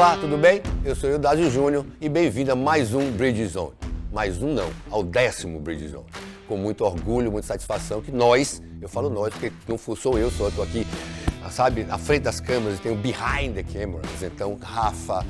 Olá, tudo bem? Eu sou o Eudásio Júnior e bem-vindo a mais um Bridge Zone. Mais um não, ao 10º Bridge Zone. Com muito orgulho, muita satisfação que nós, eu falo nós porque não sou eu, só estou aqui, sabe, à frente das câmeras e tenho behind the cameras. Então, Rafa,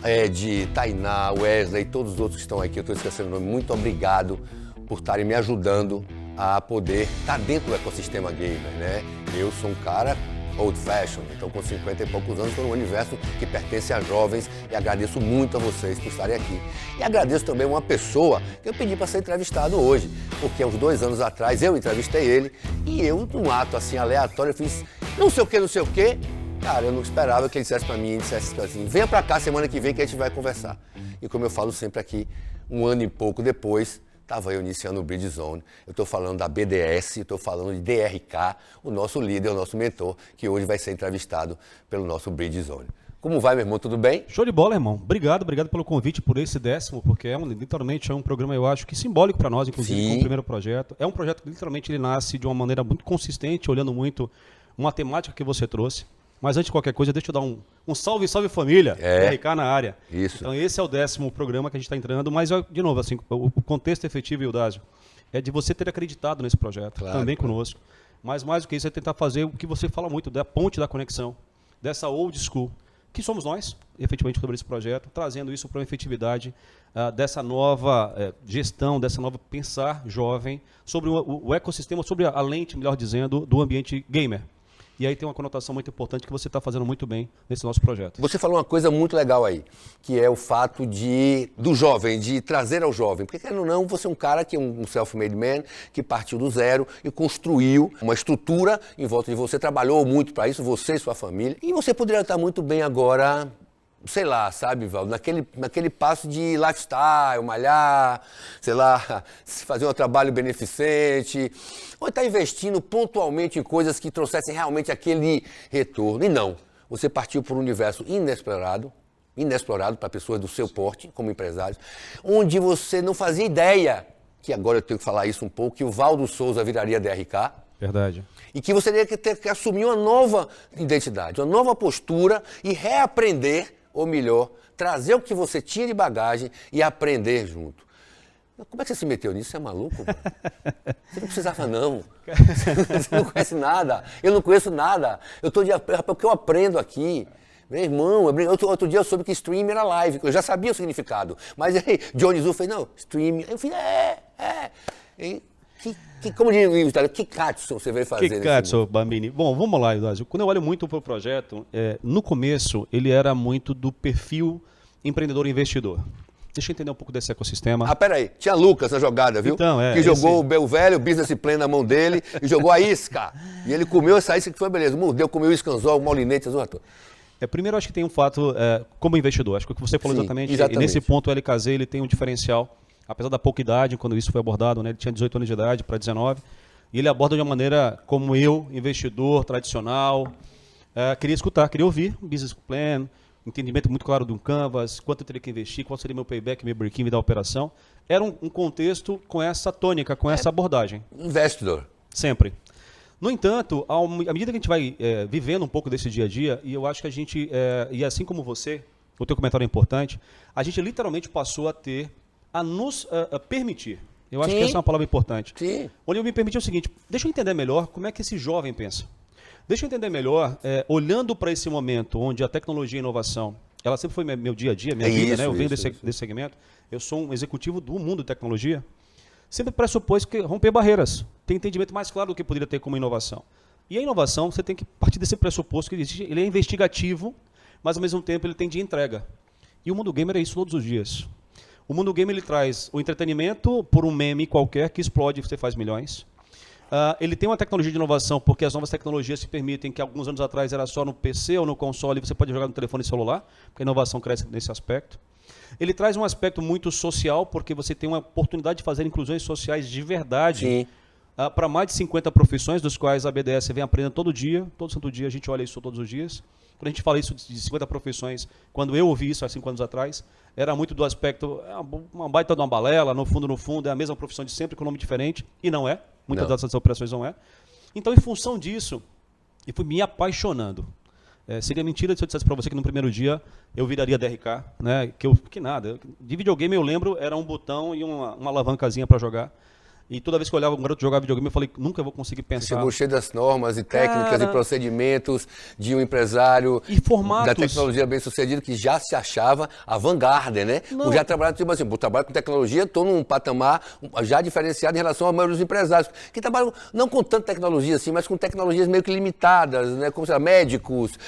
Ed, Tainá, Wesley e todos os outros que estão aqui, eu estou esquecendo o nome, muito obrigado por estarem me ajudando a poder estar dentro do ecossistema gamer, né? Eu sou um cara old fashion, então com 50 e poucos anos estou num universo que pertence a jovens e agradeço muito a vocês por estarem aqui. E agradeço também uma pessoa que eu pedi para ser entrevistado hoje, porque há uns 2 anos atrás eu entrevistei ele e eu, num ato assim aleatório, eu fiz não sei o que, cara, eu não esperava que ele dissesse para mim e dissesse assim, venha para cá semana que vem que a gente vai conversar. E como eu falo sempre aqui, 1 ano e pouco depois, estava eu iniciando o Bridge Zone, eu estou falando da BDS, estou falando de DRK, o nosso líder, o nosso mentor, que hoje vai ser entrevistado pelo nosso Bridge Zone. Como vai, meu irmão? Tudo bem? Show de bola, irmão. Obrigado pelo convite, por esse 10º, porque literalmente é um programa, eu acho, que simbólico para nós, inclusive, Sim. com o primeiro projeto. É um projeto que literalmente ele nasce de uma maneira muito consistente, olhando muito uma temática que você trouxe. Mas antes de qualquer coisa, deixa eu dar um salve família, DRK na área. Isso. Então esse é o 10º programa que a gente está entrando, mas de novo, assim, o contexto efetivo, Eudásio, é de você ter acreditado nesse projeto, Claro, também claro. conosco. Mas mais do que isso, é tentar fazer o que você fala muito, da ponte da conexão, dessa old school, que somos nós, efetivamente, sobre esse projeto, trazendo isso para uma efetividade dessa nova gestão, dessa nova pensar jovem, sobre o ecossistema, sobre a lente, melhor dizendo, do ambiente gamer. E aí tem uma conotação muito importante que você está fazendo muito bem nesse nosso projeto. Você falou uma coisa muito legal aí, que é o fato do jovem, de trazer ao jovem. Porque, querendo ou não, você é um cara que é um self-made man, que partiu do zero e construiu uma estrutura em volta de você, trabalhou muito para isso, você e sua família. E você poderia estar muito bem agora, sei lá, sabe, Valdo, naquele passo de lifestyle, malhar, sei lá, fazer um trabalho beneficente, ou estar investindo pontualmente em coisas que trouxessem realmente aquele retorno. E não, você partiu por um universo inexplorado para pessoas do seu porte, como empresários, onde você não fazia ideia, que agora eu tenho que falar isso um pouco, que o Valdo Souza viraria DRK. Verdade. E que você teria que ter que assumir uma nova identidade, uma nova postura e reaprender, ou melhor, trazer o que você tinha de bagagem e aprender junto. Como é que você se meteu nisso? Você é maluco, mano? Você não precisava, não. Você não conhece nada. Eu não conheço nada. Porque eu aprendo aqui. Meu irmão, outro dia eu soube que stream era live. Eu já sabia o significado. Mas aí, Johnny Zu fez, não, stream. Eu falei, como diria o Itália, que katsu você veio fazer? Que katsu, Bambini. Bom, vamos lá, Eudásio. Quando eu olho muito para o projeto, no começo ele era muito do perfil empreendedor-investidor. Deixa eu entender um pouco desse ecossistema. Peraí, tinha Lucas na jogada, viu? Então, que jogou o velho, o business plan na mão dele e jogou a isca. E ele comeu essa isca que foi beleza. Mordeu, comeu o iscanzol, o molinete, a zona toda. Primeiro, eu acho que tem um fato como investidor. Acho que o que você falou Sim, exatamente. exatamente. E nesse ponto o LKZ ele tem um diferencial. Apesar da pouca idade, quando isso foi abordado, né, ele tinha 18 anos de idade para 19. E ele aborda de uma maneira como eu, investidor tradicional. Queria escutar, queria ouvir um business plan, entendimento muito claro de um canvas, quanto eu teria que investir, qual seria meu payback, meu break-even da operação. Era um contexto com essa tônica, com essa abordagem. Investidor. Sempre. No entanto, à medida que a gente vai vivendo um pouco desse dia a dia, e eu acho que a gente, e assim como você, o teu comentário é importante, a gente literalmente passou a nos permitir. Eu acho que essa é uma palavra importante. Sim. Onde eu me permiti o seguinte, deixa eu entender melhor como é que esse jovem pensa. Deixa eu entender melhor, olhando para esse momento onde a tecnologia e a inovação, ela sempre foi meu dia a dia, minha vida, né? Eu venho desse segmento, eu sou um executivo do mundo de tecnologia, sempre pressupôs que romper barreiras, ter entendimento mais claro do que poderia ter como inovação. E a inovação, você tem que partir desse pressuposto que existe, ele é investigativo, mas ao mesmo tempo ele tem de entrega. E o mundo gamer é isso todos os dias. O mundo gamer ele traz o entretenimento por um meme qualquer que explode e você faz milhões. Ele tem uma tecnologia de inovação porque as novas tecnologias se permitem que alguns anos atrás era só no PC ou no console e você pode jogar no telefone celular, porque a inovação cresce nesse aspecto. Ele traz um aspecto muito social porque você tem uma oportunidade de fazer inclusões sociais de verdade para mais de 50 profissões, dos quais a BDS vem aprendendo todo santo dia, a gente olha isso todos os dias. Quando a gente fala isso de 50 profissões, quando eu ouvi isso há 5 anos atrás, era muito do aspecto, uma baita de uma balela, no fundo, é a mesma profissão de sempre, com nome diferente, e não é. Muitas dessas operações não é. Então, em função disso, eu fui me apaixonando. Seria mentira se eu dissesse para você que no primeiro dia eu viraria DRK, né? Que nada. De videogame eu lembro, era um botão e uma alavancazinha para jogar. E toda vez que eu olhava um garoto jogar videogame, eu falei, nunca vou conseguir pensar. Você chegou cheio das normas e técnicas e procedimentos de um empresário e formatos da tecnologia bem-sucedido que já se achava avant-garde, né? Por já trabalhar, tipo assim, eu trabalho com tecnologia, estou num patamar já diferenciado em relação à maioria dos empresários, que trabalham não com tanta tecnologia assim, mas com tecnologias meio que limitadas, né? Como, sei lá, médicos,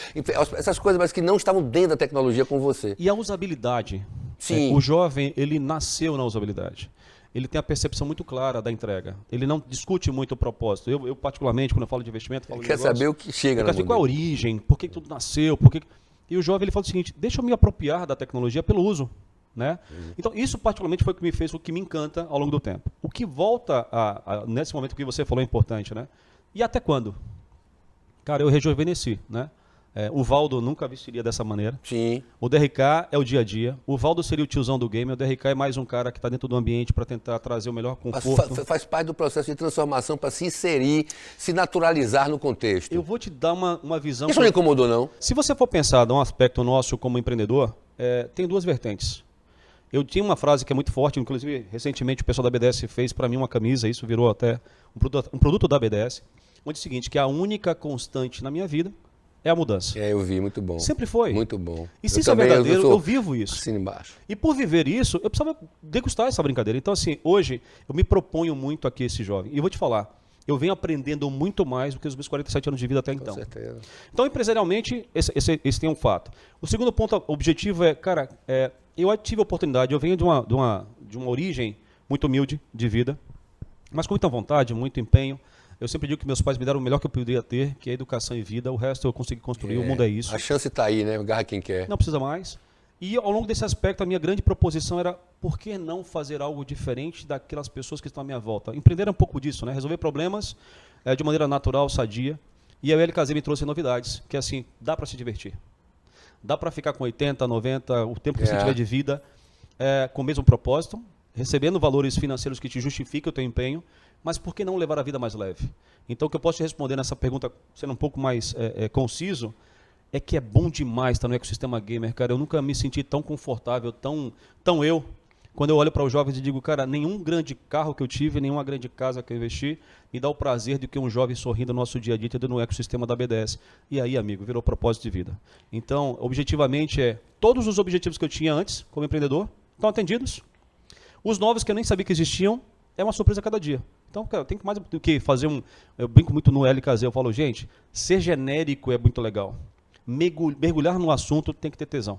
essas coisas, mas que não estavam dentro da tecnologia com você. E a usabilidade. Sim. O jovem, ele nasceu na usabilidade. Ele tem a percepção muito clara da entrega. Ele não discute muito o propósito. Eu particularmente, quando eu falo de investimento, falo quer saber o que chega na mão qual a origem, por que tudo nasceu, por que... E o jovem ele fala o seguinte, deixa eu me apropriar da tecnologia pelo uso. Né? Então, isso particularmente foi o que me fez, o que me encanta ao longo do tempo. O que volta, nesse momento que você falou é importante, né? E até quando? Cara, eu rejuvenesci, né? O Valdo nunca vestiria dessa maneira. Sim. O DRK é o dia a dia. O Valdo seria o tiozão do game. O DRK é mais um cara que está dentro do ambiente para tentar trazer o melhor conforto. Faz parte do processo de transformação para se inserir, se naturalizar no contexto. Eu vou te dar uma visão... Isso não incomodou, não? Se você for pensar num aspecto nosso como empreendedor, tem duas vertentes. Eu tinha uma frase que é muito forte, inclusive recentemente o pessoal da BDS fez para mim uma camisa, isso virou até um produto da BDS, onde é o seguinte, que a única constante na minha vida é a mudança. Eu vi, muito bom. Sempre foi. Muito bom. E se isso é verdadeiro, eu vivo isso. Assina embaixo. E por viver isso, eu precisava degustar essa brincadeira. Então, assim, hoje, eu me proponho muito aqui esse jovem. E eu vou te falar, eu venho aprendendo muito mais do que os meus 47 anos de vida até então. Com certeza. Então, empresarialmente, esse tem um fato. O segundo ponto, objetivo é, cara, eu tive a oportunidade, eu venho de uma origem muito humilde de vida, mas com muita vontade, muito empenho. Eu sempre digo que meus pais me deram o melhor que eu poderia ter, que é educação e vida. O resto eu consegui construir, o mundo é isso. A chance está aí, né? Agarra quem quer. Não precisa mais. E ao longo desse aspecto, a minha grande proposição era por que não fazer algo diferente daquelas pessoas que estão à minha volta? Empreender é um pouco disso, né? Resolver problemas de maneira natural, sadia. E a LKZ me trouxe novidades, que é assim, dá para se divertir. Dá para ficar com 80, 90, o tempo que você tiver de vida, com o mesmo propósito, recebendo valores financeiros que te justifiquem o teu empenho, mas por que não levar a vida mais leve? Então, o que eu posso te responder nessa pergunta, sendo um pouco mais conciso, é que é bom demais estar no ecossistema gamer, cara. Eu nunca me senti tão confortável, tão eu, quando eu olho para os jovens e digo, cara, nenhum grande carro que eu tive, nenhuma grande casa que eu investi, me dá o prazer de que um jovem sorrindo no nosso dia a dia dentro no ecossistema da BDS. E aí, amigo, virou propósito de vida. Então, objetivamente, todos os objetivos que eu tinha antes, como empreendedor, estão atendidos. Os novos que eu nem sabia que existiam, é uma surpresa a cada dia. Então, cara, tem mais do que fazer Eu brinco muito no LKZ, eu falo, gente, ser genérico é muito legal. Mergulhar no assunto tem que ter tesão.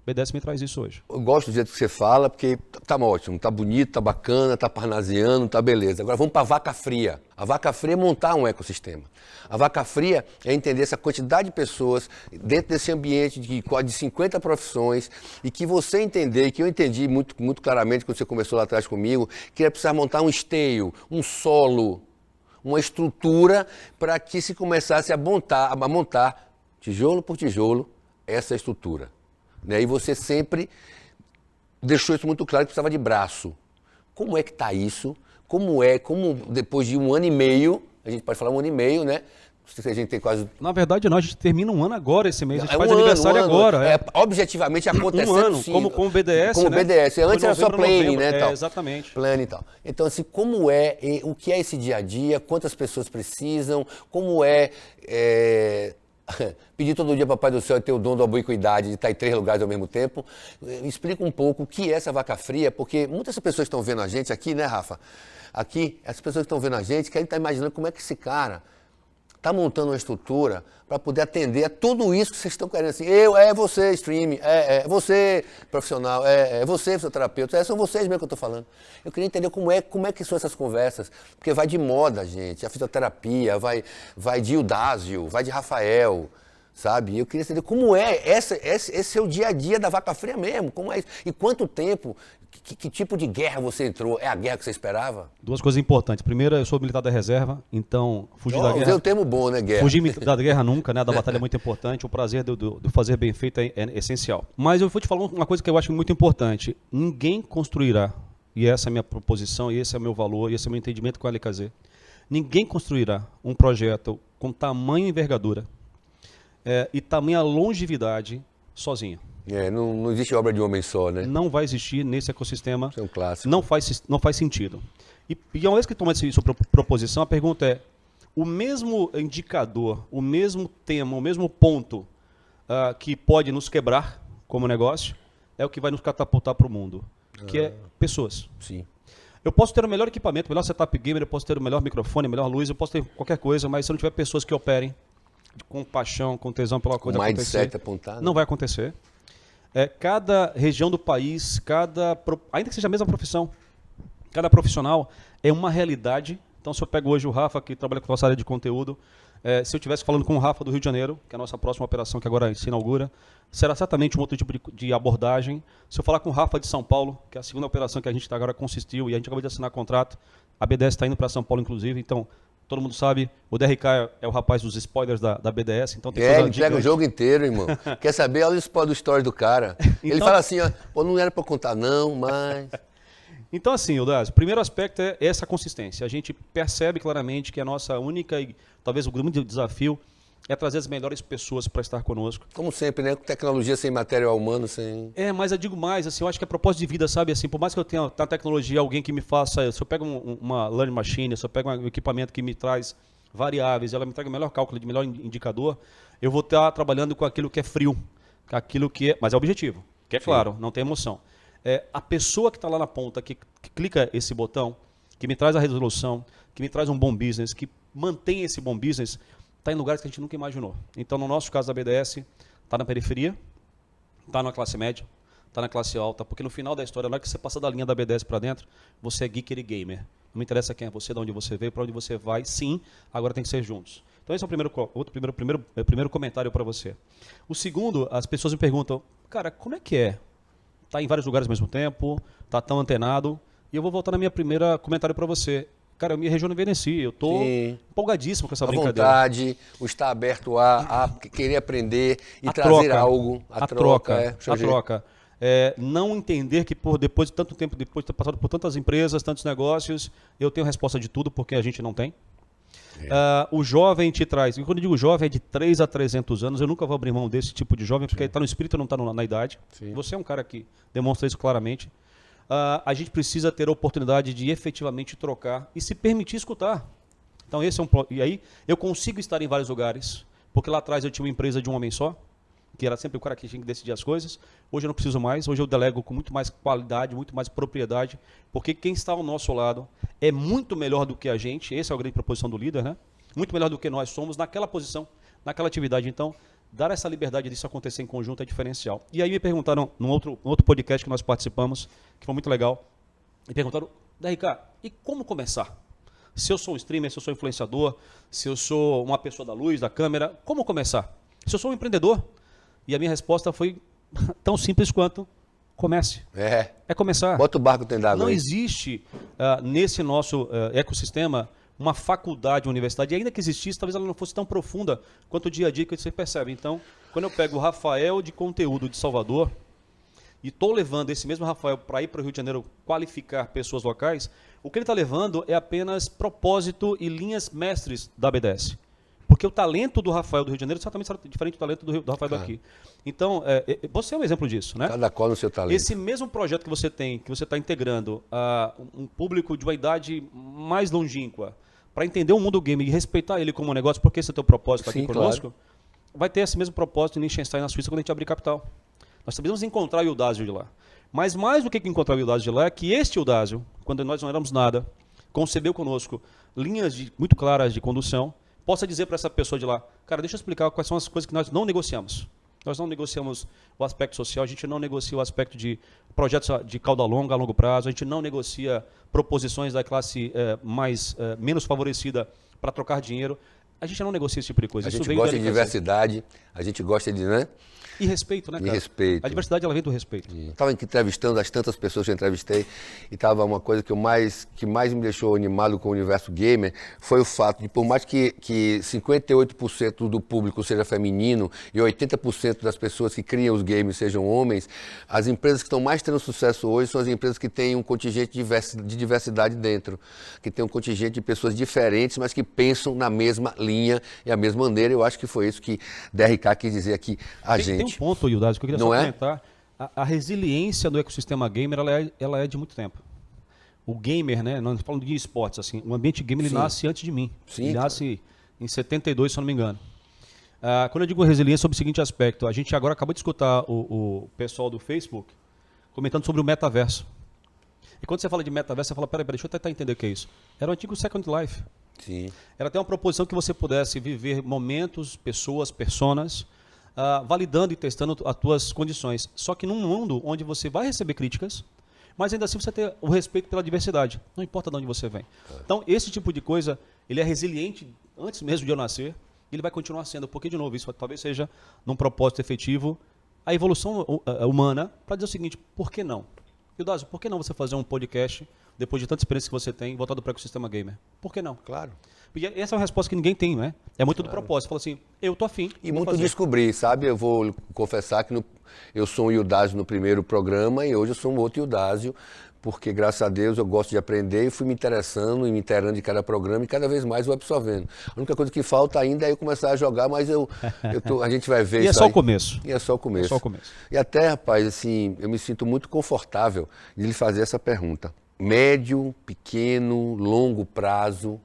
BDS me traz isso hoje. Eu gosto do jeito que você fala, porque tá ótimo, tá bonito, tá bacana, tá parnasiano, tá beleza. Agora vamos para a vaca fria. A vaca fria é montar um ecossistema. A vaca fria é entender essa quantidade de pessoas dentro desse ambiente de 50 profissões e que você entender, que eu entendi muito, muito claramente quando você começou lá atrás comigo, que era precisar montar um esteio, um solo, uma estrutura para que se começasse a montar tijolo por tijolo essa estrutura. E você sempre deixou isso muito claro que precisava de braço. Como é que está isso? Como depois de 1 ano e meio, a gente pode falar 1 ano e meio, né? A gente tem quase... Na verdade, não, a gente termina 1 ano agora esse mês, a gente faz aniversário agora. Objetivamente acontecendo. 1 ano, como o BDS, como né? BDS, antes era só plane, né? Tal. Exatamente. Plane e tal. Então, assim, o que é esse dia a dia, quantas pessoas precisam, como pedir todo dia para o Papai do Céu e ter o dom da ubiquidade de estar em 3 lugares ao mesmo tempo. Explica um pouco o que é essa vaca fria, porque muitas pessoas estão vendo a gente aqui, né, Rafa? Aqui, as pessoas que estão vendo a gente querem estar imaginando como é que esse cara está montando uma estrutura para poder atender a tudo isso que vocês estão querendo. Assim, você, streaming, você, profissional, você, fisioterapeuta, são vocês mesmo que eu estou falando. Eu queria entender como é que são essas conversas, porque vai de moda, gente, a fisioterapia, vai de Eudásio, vai de Rafael, sabe? Eu queria entender como esse é o dia a dia da vaca fria mesmo, como é isso? E quanto tempo, que tipo de guerra você entrou? É a guerra que você esperava? 2 coisas importantes. Primeiro, eu sou militar da reserva, então fugir da guerra... É um termo bom, né, guerra? Fugir da guerra nunca, né? Da batalha é muito importante, o prazer do fazer bem feito é essencial. Mas eu vou te falar uma coisa que eu acho muito importante. Ninguém construirá, e essa é a minha proposição, e esse é o meu valor, e esse é o meu entendimento com a LKZ, ninguém construirá um projeto com tamanho e envergadura e tamanha longevidade sozinha. Não existe obra de um homem só, né? Não vai existir nesse ecossistema. Isso é um clássico. Não faz sentido. E uma vez que toma isso proposição, a pergunta é, o mesmo indicador, o mesmo tema, o mesmo ponto que pode nos quebrar como negócio, é o que vai nos catapultar para o mundo, que é pessoas. Sim. Eu posso ter o melhor equipamento, o melhor setup gamer, eu posso ter o melhor microfone, a melhor luz, eu posso ter qualquer coisa, mas se eu não tiver pessoas que operem com paixão, com tesão pela coisa acontecer, apontado, não vai acontecer. Cada região do país, ainda que seja a mesma profissão, cada profissional é uma realidade. Então, se eu pego hoje o Rafa, que trabalha com a nossa área de conteúdo, se eu estivesse falando com o Rafa do Rio de Janeiro, que é a nossa próxima operação que agora se inaugura, será certamente um outro tipo de abordagem. Se eu falar com o Rafa de São Paulo, que é a segunda operação que a gente agora consistiu, e a gente acabou de assinar contrato, a BDS está indo para São Paulo, inclusive, então todo mundo sabe, o DRK é o rapaz dos spoilers da BDS, então tem coisa ele entrega o jogo inteiro, irmão. Quer saber? Olha o spoiler do story do cara. Então, ele fala assim, pô, não era para contar não, mas... Então, assim, Eudásio, o primeiro aspecto é essa consistência. A gente percebe claramente que a nossa única e talvez o grande desafio é trazer as melhores pessoas para estar conosco. Como sempre, né? Tecnologia sem material humano, sem... Mas eu digo mais, assim, eu acho que é propósito de vida, sabe? Assim, por mais que eu tenha na tecnologia alguém que me faça... Se eu pego uma learning machine, se eu pego um equipamento que me traz variáveis, ela me traga o melhor cálculo, de melhor indicador, eu vou estar trabalhando com aquilo que é frio, com aquilo que é... Mas é objetivo, que é claro, não tem emoção. A pessoa que está lá na ponta, que clica esse botão, que me traz a resolução, que me traz um bom business, que mantém esse bom business, está em lugares que a gente nunca imaginou. Então, no nosso caso da BDS, está na periferia, está na classe média, está na classe alta, porque no final da história, na hora que você passa da linha da BDS para dentro, você é geeker e gamer. Não me interessa quem é você, de onde você veio, para onde você vai, sim, agora tem que ser juntos. Então, esse é o primeiro comentário para você. O segundo, as pessoas me perguntam, cara, como é que é? Está em vários lugares ao mesmo tempo, está tão antenado. E eu vou voltar na minha primeira comentário para você. Cara, eu me rejuvenesci, eu estou empolgadíssimo com essa brincadeira. A vontade, o estar aberto a querer aprender e trazer algo. A troca. Não entender que depois de tanto tempo, depois de ter passado por tantas empresas, tantos negócios, eu tenho resposta de tudo porque a gente não tem. O jovem te traz, e quando eu digo jovem é de 3 a 300 anos, eu nunca vou abrir mão desse tipo de jovem, porque está no espírito, não está na idade. Sim. Você é um cara que demonstra isso claramente. A gente precisa ter a oportunidade de efetivamente trocar e se permitir escutar. Então esse é e aí eu consigo estar em vários lugares, porque lá atrás eu tinha uma empresa de um homem só, que era sempre o cara que tinha que decidir as coisas. Hoje eu não preciso mais, hoje eu delego com muito mais qualidade, muito mais propriedade, porque quem está ao nosso lado é muito melhor do que a gente, essa é a grande proposição do líder, né? Muito melhor do que nós somos naquela posição, naquela atividade. Então, dar essa liberdade disso acontecer em conjunto é diferencial. E aí me perguntaram, num outro podcast que nós participamos, que foi muito legal, me perguntaram, DRK, e como começar? Se eu sou um streamer, se eu sou influenciador, se eu sou uma pessoa da luz, da câmera, como começar? Se eu sou um empreendedor? E a minha resposta foi tão simples quanto comece. É começar. Bota o barco dentro d'água. Não existe nesse nosso ecossistema uma faculdade, uma universidade. E ainda que existisse, talvez ela não fosse tão profunda quanto o dia a dia que você percebe. Então, quando eu pego o Rafael de conteúdo de Salvador e estou levando esse mesmo Rafael para ir para o Rio de Janeiro qualificar pessoas locais, o que ele está levando é apenas propósito e linhas mestres da BDS. Porque o talento do Rafael do Rio de Janeiro certamente será diferente do talento do Rafael daqui. Então, você é um exemplo disso, né? Cada qual no seu talento. Esse mesmo projeto que você tem, que você está integrando a um público de uma idade mais longínqua, para entender o mundo game e respeitar ele como negócio, porque esse é o teu propósito aqui conosco, vai ter esse mesmo propósito em Liechtenstein, na Suíça, quando a gente abrir capital. Nós precisamos encontrar o Eudásio de lá. Mas mais do que encontrar o Eudásio de lá, é que este Eudásio, quando nós não éramos nada, concebeu conosco linhas muito claras de condução, possa dizer para essa pessoa de lá, cara, deixa eu explicar quais são as coisas que nós não negociamos. Nós não negociamos o aspecto social, a gente não negocia o aspecto de projetos de cauda longa, a longo prazo, a gente não negocia proposições da classe menos favorecida para trocar dinheiro. A gente não negocia esse tipo de coisa. A gente gosta de diversidade, a gente gosta de, né? E respeito, né, cara? E respeito. A diversidade, ela vem do respeito. Estava entrevistando as tantas pessoas que eu entrevistei e estava uma coisa que mais me deixou animado com o universo gamer foi o fato de, por mais que 58% do público seja feminino e 80% das pessoas que criam os games sejam homens, as empresas que estão mais tendo sucesso hoje são as empresas que têm um contingente de diversidade dentro, que tem um contingente de pessoas diferentes, mas que pensam na mesma linha. linha e a mesma maneira. Eu acho que foi isso que DRK quis dizer aqui a gente. Tem um ponto, Yudaz, que eu queria Não só é? comentar. A resiliência do ecossistema gamer, ela é de muito tempo. O gamer, né, não falando de esportes, assim, o ambiente gamer ele nasce antes de mim. Sim, ele claro. nasce em 72, se eu não me engano. Quando eu digo resiliência, sobre o seguinte aspecto, a gente agora acabou de escutar o pessoal do Facebook comentando sobre o metaverso. E quando você fala de metaverso, você fala, peraí, deixa eu tentar entender o que é isso. Era o antigo Second Life. Sim. Era até uma proposição que você pudesse viver momentos, pessoas, personas, validando e testando as tuas condições. Só que num mundo onde você vai receber críticas, mas ainda assim você ter o respeito pela diversidade. Não importa de onde você vem. Então, esse tipo de coisa, ele é resiliente antes mesmo de eu nascer, e ele vai continuar sendo, porque, de novo, isso talvez seja, num propósito efetivo, a evolução humana, para dizer o seguinte, por que não? Eudásio, por que não você fazer um podcast, depois de tanta experiência que você tem, voltado para o ecossistema gamer? Por que não? Claro. Porque essa é uma resposta que ninguém tem, né? É muito do propósito. Fala assim, eu tô afim. E muito descobrir, sabe? Eu vou confessar que eu sou um Yudásio no primeiro programa e hoje eu sou um outro Yudásio, porque graças a Deus eu gosto de aprender e fui me interessando e me inteirando de cada programa e cada vez mais vou absorvendo. A única coisa que falta ainda é eu começar a jogar, mas a gente vai ver isso. E é só o começo. E é só o começo. É só o começo. E até, rapaz, assim, eu me sinto muito confortável de lhe fazer essa pergunta. Médio, pequeno, longo prazo,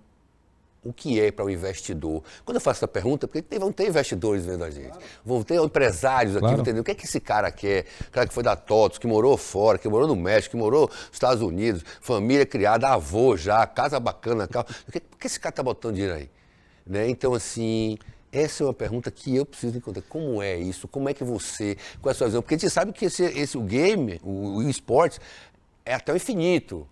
o que é para o investidor? Quando eu faço essa pergunta, porque vão ter investidores vendo a gente, vão ter empresários aqui, vão entender o que é que esse cara quer, o cara que foi da TOTS, que morou fora, que morou no México, que morou nos Estados Unidos, família criada, avô já, casa bacana, carro. Por que esse cara está botando dinheiro aí? Né? Então, assim, essa é uma pergunta que eu preciso encontrar. Como é isso? Como é que você, qual é a sua visão? Porque a gente sabe que o game, o esportes, é até o infinito,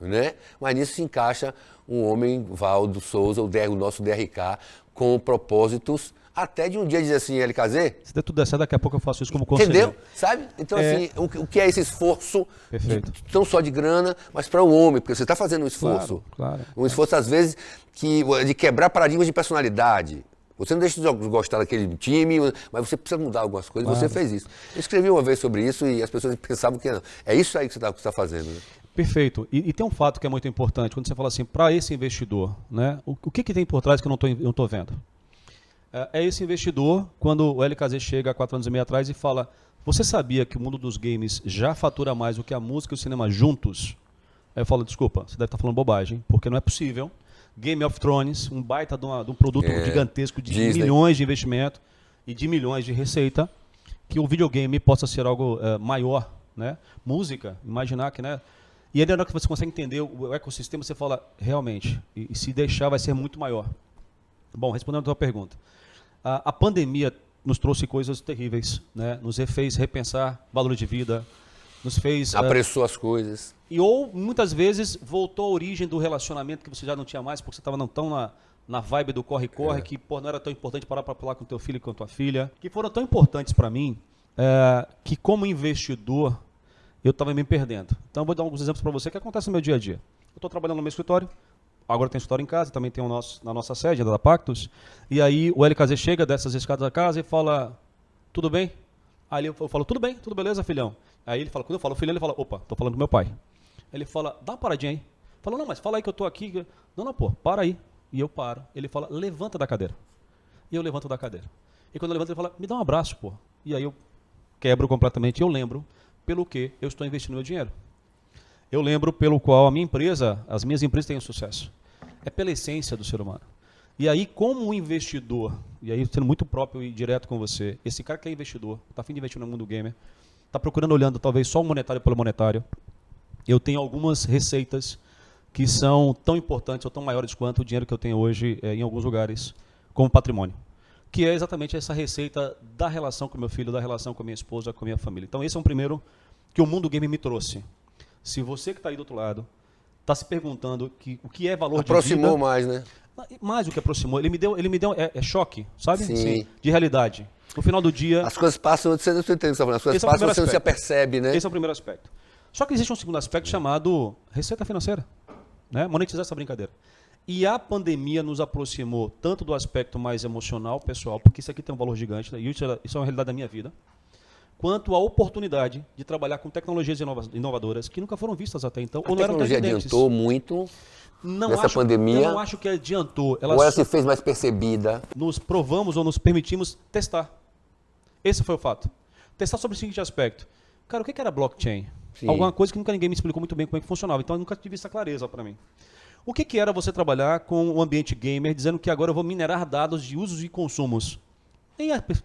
né? Mas nisso se encaixa um homem, Valdo Souza, o nosso DRK, com propósitos até de um dia dizer assim, LKZ... Se der tudo der certo, daqui a pouco eu faço isso como conselheiro. Entendeu? Sabe? Então, assim, o que é esse esforço, não só de grana, mas para o homem, porque você está fazendo um esforço. Claro. Um esforço, às vezes, de quebrar paradigmas de personalidade. Você não deixa de gostar daquele time, mas você precisa mudar algumas coisas, você fez isso. Eu escrevi uma vez sobre isso e as pessoas pensavam que não. É isso aí que você está fazendo, né? Perfeito. E tem um fato que é muito importante, quando você fala assim, para esse investidor, né, o que tem por trás que eu não estou vendo? É esse investidor, quando o LKZ chega há 4 anos e meio atrás e fala, você sabia que o mundo dos games já fatura mais do que a música e o cinema juntos? Aí eu falo, desculpa, você deve estar falando bobagem, porque não é possível. Game of Thrones, um baita de um produto gigantesco de Disney. milhões de investimento e de milhões de receita, que o videogame possa ser algo maior, né? Música, imaginar que, né? E aí, na hora que você consegue entender o ecossistema, você fala, realmente, e se deixar vai ser muito maior. Bom, respondendo a tua pergunta. A pandemia nos trouxe coisas terríveis, né? Nos fez repensar valor de vida, nos fez... Apressou as coisas. Ou, muitas vezes, voltou à origem do relacionamento que você já não tinha mais, porque você estava tão na vibe do corre-corre, que não era tão importante parar para falar com teu filho e com tua filha, que foram tão importantes para mim, que como investidor, eu estava me perdendo. Então, eu vou dar alguns exemplos para você que acontece no meu dia a dia. Eu estou trabalhando no meu escritório, agora tem escritório em casa, também tem na nossa sede, da Pactus, e aí o LKZ chega dessas escadas da casa e fala, tudo bem? Aí eu falo, tudo bem, tudo beleza, filhão? Aí ele fala, quando eu falo filhão, ele fala, opa, estou falando do meu pai. Ele fala, dá uma paradinha aí. Fala, não, mas fala aí que eu estou aqui. Não, pô, para aí. E eu paro. Ele fala, levanta da cadeira. E eu levanto da cadeira. E quando eu levanto, ele fala, me dá um abraço, pô. E aí eu quebro completamente e eu lembro pelo que eu estou investindo meu dinheiro. Eu lembro pelo qual a minha empresa, as minhas empresas têm sucesso. É pela essência do ser humano. E aí, como um investidor, e aí sendo muito próprio e direto com você, esse cara que é investidor, está a fim de investir no mundo gamer, está procurando, olhando talvez só o monetário pelo monetário, eu tenho algumas receitas que são tão importantes ou tão maiores quanto o dinheiro que eu tenho hoje em alguns lugares como patrimônio. Que é exatamente essa receita da relação com meu filho, da relação com a minha esposa, com a minha família. Então esse é um primeiro que o mundo game me trouxe. Se você que está aí do outro lado está se perguntando o que é valor de vida... Aproximou mais, né? Mais do que aproximou. Ele me deu choque, sabe? Sim. De realidade. No final do dia... As coisas passam, você não entende o que você está falando, as coisas passam, você não se apercebe, né? Esse é o primeiro aspecto. Só que existe um segundo aspecto chamado receita financeira, né? Monetizar essa brincadeira. E a pandemia nos aproximou tanto do aspecto mais emocional, pessoal, porque isso aqui tem um valor gigante, né? E isso é uma realidade da minha vida, quanto à oportunidade de trabalhar com tecnologias inovadoras que nunca foram vistas até então, A ou não eram tecnologia evidentes. adiantou muito nessa pandemia? Eu não acho que adiantou. Ou ela se fez mais percebida? Nos provamos ou nos permitimos testar. Esse foi o fato. Testar sobre o seguinte aspecto. Cara, o que era blockchain? Sim. Alguma coisa que nunca ninguém me explicou muito bem como é que funcionava. Então eu nunca tive essa clareza para mim. O que era você trabalhar com o ambiente gamer dizendo que agora eu vou minerar dados de usos e consumos?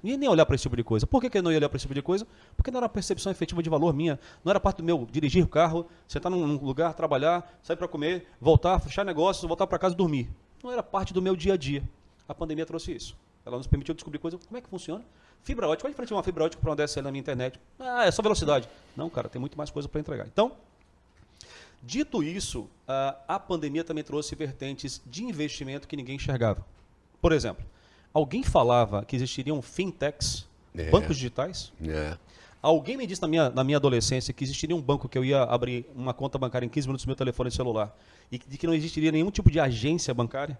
Nem olhar para esse tipo de coisa. Por que eu não ia olhar para esse tipo de coisa? Porque não era percepção efetiva de valor minha. Não era parte do meu dirigir o carro, sentar num lugar, trabalhar, sair para comer, voltar, fechar negócios, voltar para casa e dormir. Não era parte do meu dia a dia. A pandemia trouxe isso. Ela nos permitiu descobrir coisas. Como é que funciona? Fibra ótica. Qual a diferença de uma fibra ótica para uma DSL na minha internet? Ah, é só velocidade. Não, cara, tem muito mais coisa para entregar. Então, dito isso, a pandemia também trouxe vertentes de investimento que ninguém enxergava. Por exemplo, alguém falava que existiriam fintechs, bancos digitais? Alguém me disse na minha adolescência que existiria um banco que eu ia abrir uma conta bancária em 15 minutos no meu telefone celular e de que não existiria nenhum tipo de agência bancária?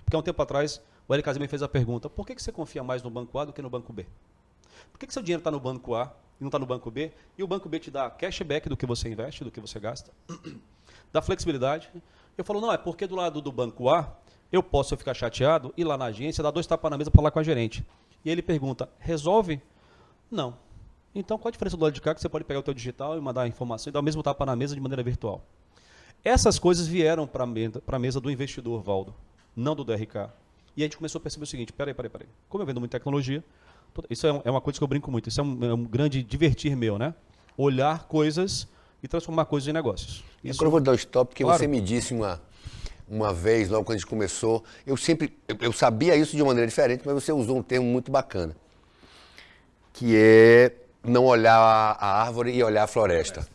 Porque há um tempo atrás o LKZ me fez a pergunta, por que você confia mais no banco A do que no banco B? Por que seu dinheiro está no banco A e não está no banco B? E o banco B te dá cashback do que você investe, do que você gasta? Dá flexibilidade? Eu falo, não, é porque do lado do banco A eu posso ficar chateado, ir lá na agência, dar 2 tapas na mesa para falar com a gerente. E ele pergunta, resolve? Não. Então qual a diferença do lado de cá que você pode pegar o teu digital e mandar a informação e dar o mesmo tapa na mesa de maneira virtual? Essas coisas vieram para a mesa do investidor, Valdo, não do DRK. E a gente começou a perceber o seguinte, peraí. Como eu vendo muita tecnologia, isso é uma coisa que eu brinco muito, isso é um grande divertir meu, né? Olhar coisas e transformar coisas em negócios. Isso, agora eu vou dar um stop, porque claro. Você me disse uma vez, logo quando a gente começou, eu sabia isso de uma maneira diferente, mas você usou um termo muito bacana, que é não olhar a árvore e olhar a floresta.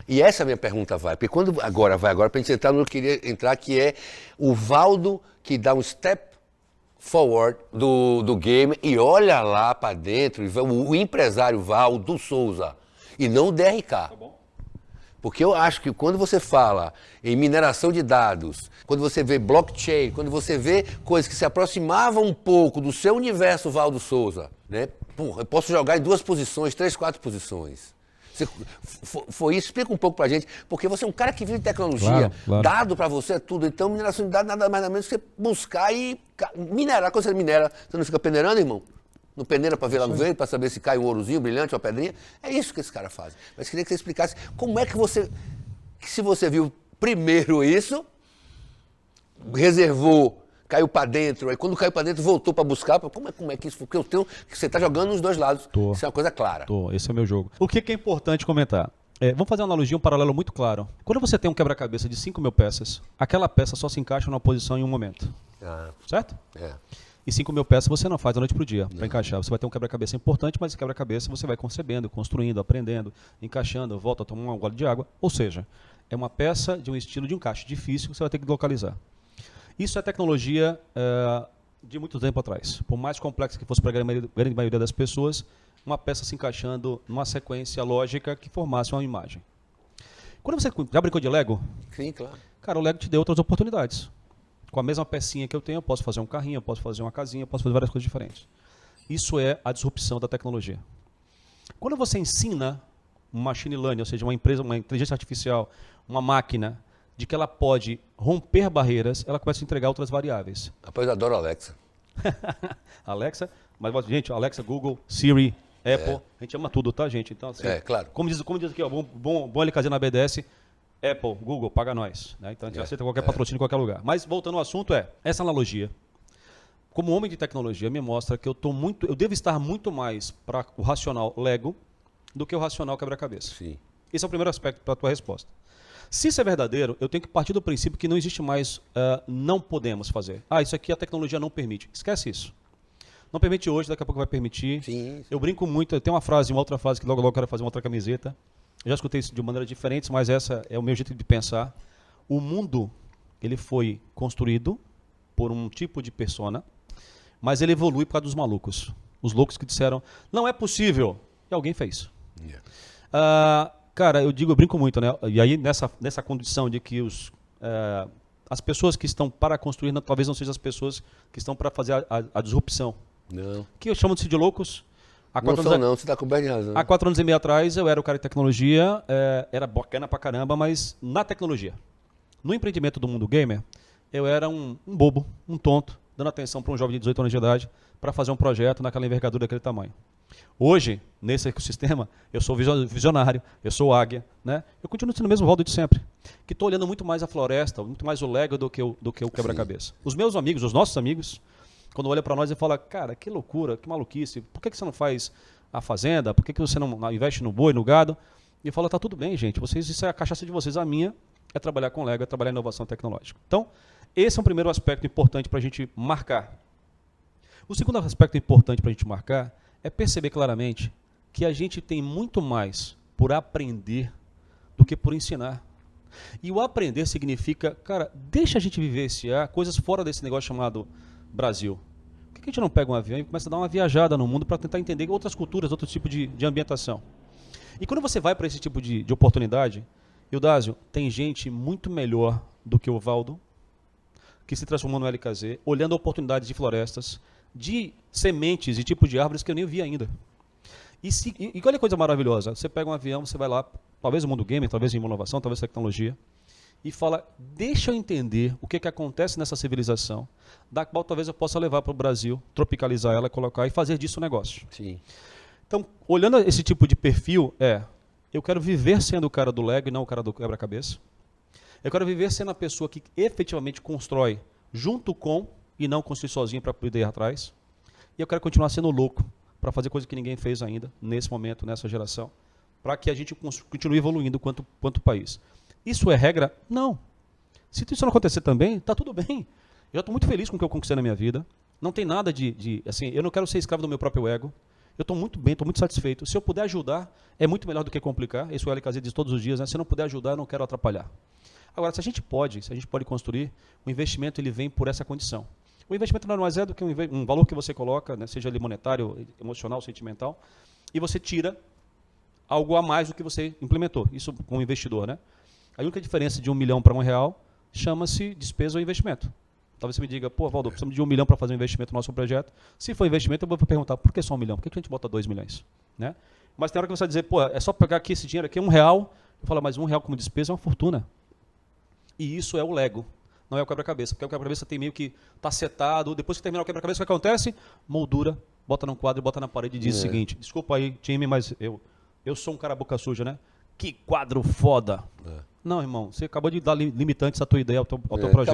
E essa minha pergunta vai, porque agora para a gente entrar no que eu queria entrar, que é o Valdo que dá um step forward do game e olha lá para dentro, e vê o empresário Valdo Souza, e não o DRK. Tá bom. Porque eu acho que quando você fala em mineração de dados, quando você vê blockchain, quando você vê coisas que se aproximavam um pouco do seu universo Valdo Souza, né? Porra, eu posso jogar em 2 posições, 3, 4 posições. Foi isso? Explica um pouco pra gente, porque você é um cara que vive de tecnologia, claro. Dado pra você é tudo, então mineração de dados nada mais nada menos que você buscar e minerar. Quando você minera, você não fica peneirando, irmão? Não peneira para ver lá no vento, para saber se cai um ourozinho brilhante, uma pedrinha? É isso que esse cara faz. Mas queria que você explicasse como é que se você viu primeiro isso, reservou, caiu para dentro, aí quando caiu para dentro voltou para buscar, como é que isso? Porque você está jogando nos 2 lados. Isso é uma coisa clara. Esse é o meu jogo. O que é importante comentar? Vamos fazer uma analogia, um paralelo muito claro. Quando você tem um quebra-cabeça de 5.000 peças, aquela peça só se encaixa numa posição em um momento. Certo? E 5.000 peças você não faz da noite para o dia para encaixar. Você vai ter um quebra-cabeça importante, mas esse quebra-cabeça você vai concebendo, construindo, aprendendo, encaixando, volta a tomar um gole de água. Ou seja, é uma peça de um estilo de encaixe difícil que você vai ter que localizar. Isso é tecnologia de muito tempo atrás. Por mais complexa que fosse para a grande maioria das pessoas, uma peça se encaixando numa sequência lógica que formasse uma imagem. Quando você já brincou de Lego? Sim, claro. Cara, o Lego te deu outras oportunidades. Com a mesma pecinha que eu tenho, eu posso fazer um carrinho, eu posso fazer uma casinha, eu posso fazer várias coisas diferentes. Isso é a disrupção da tecnologia. Quando você ensina um machine learning, ou seja, uma inteligência artificial, uma máquina, de que ela pode romper barreiras, ela começa a entregar outras variáveis. Rapaz, eu adoro a Alexa. Alexa, mas gente, Alexa, Google, Siri, Apple, a gente ama tudo, tá, gente? Então, assim, claro. Como diz aqui, ó, bom LKZ na BDS, Apple, Google, paga nós. Né? Então a gente aceita qualquer patrocínio em qualquer lugar. Mas voltando ao assunto, essa analogia, como homem de tecnologia, me mostra que eu devo estar muito mais para o racional Lego do que o racional quebra-cabeça. Sim. Esse é o primeiro aspecto para a tua resposta. Se isso é verdadeiro, eu tenho que partir do princípio que não existe mais não podemos fazer. Isso aqui a tecnologia não permite. Esquece isso. Não permite hoje, daqui a pouco vai permitir. Sim. Eu brinco muito, tem uma outra frase que logo eu quero fazer uma outra camiseta. Eu já escutei isso de maneira diferente, mas essa é o meu jeito de pensar. O mundo, ele foi construído por um tipo de persona, mas ele evolui por causa dos malucos. Os loucos que disseram, não é possível. E alguém fez. Cara, eu brinco muito, né? E aí nessa condição de que as pessoas que estão para construir, talvez não sejam as pessoas que estão para fazer a disrupção. Não. Que eu chamo de loucos. Não são não, você está coberto de razão. Há 4 anos e meio atrás eu era o cara de tecnologia, era bacana pra caramba, mas na tecnologia. No empreendimento do mundo gamer, eu era um bobo, um tonto, dando atenção para um jovem de 18 anos de idade para fazer um projeto naquela envergadura daquele tamanho. Hoje, nesse ecossistema, eu sou visionário, eu sou águia, né? Eu continuo sendo o mesmo Valdo de sempre, que estou olhando muito mais a floresta, muito mais o Lego do que o quebra-cabeça. Os meus amigos, os nossos amigos, quando olham para nós e falam, cara, que loucura, que maluquice, por que você não faz a fazenda, por que você não investe no boi, no gado? E eu falo, tá tudo bem, gente, isso é a cachaça de vocês, a minha é trabalhar com Lego, é trabalhar em inovação tecnológica. Então, esse é um primeiro aspecto importante para a gente marcar. O segundo aspecto importante para a gente marcar é perceber claramente que a gente tem muito mais por aprender do que por ensinar. E o aprender significa, cara, deixa a gente vivenciar coisas fora desse negócio chamado Brasil. Por que a gente não pega um avião e começa a dar uma viajada no mundo para tentar entender outras culturas, outro tipo de ambientação? E quando você vai para esse tipo de oportunidade, Eudásio, tem gente muito melhor do que o Valdo, que se transformou no LKZ, olhando oportunidades de florestas, de sementes e tipos de árvores que eu nem vi ainda. E olha a coisa maravilhosa, você pega um avião, você vai lá, talvez no mundo gamer, talvez em inovação, talvez tecnologia, e fala, deixa eu entender o que acontece nessa civilização, da qual talvez eu possa levar para o Brasil, tropicalizar ela, colocar e fazer disso um negócio. Sim. Então, olhando esse tipo de perfil, eu quero viver sendo o cara do Lego e não o cara do quebra-cabeça. Eu quero viver sendo a pessoa que efetivamente constrói junto com e não construir sozinho para poder ir atrás. E eu quero continuar sendo louco para fazer coisa que ninguém fez ainda, nesse momento, nessa geração, para que a gente continue evoluindo quanto país. Isso é regra? Não. Se isso não acontecer também, está tudo bem. Eu já estou muito feliz com o que eu conquistei na minha vida. Não tem nada assim, eu não quero ser escravo do meu próprio ego. Eu estou muito bem, estou muito satisfeito. Se eu puder ajudar, é muito melhor do que complicar. Isso o LKZ diz todos os dias, né? Se eu não puder ajudar, eu não quero atrapalhar. Agora, se a gente pode construir, o investimento ele vem por essa condição. O investimento nada mais é do que um valor que você coloca, né, seja ele monetário, emocional, sentimental, e você tira algo a mais do que você implementou. Isso com o investidor, né? A única diferença de R$1 milhão para R$1 chama-se despesa ou investimento. Talvez você me diga, pô, Valdo, precisamos de R$1 milhão para fazer um investimento no nosso projeto. Se for investimento, eu vou perguntar, por que só R$1 milhão? Por que a gente bota 2 milhões? Né? Mas tem hora que você vai dizer, pô, é só pegar aqui esse dinheiro aqui, R$1. Eu falo, mas R$1 como despesa é uma fortuna. E isso é o Lego, não é o quebra-cabeça. Porque o quebra-cabeça tem meio que tá setado, depois que terminar o quebra-cabeça, o que acontece? Moldura, bota num quadro, bota na parede e diz o seguinte, desculpa aí, time, mas eu sou um cara boca suja, né? Que quadro foda. Não, irmão, você acabou de dar limitantes à tua ideia, ao teu projeto.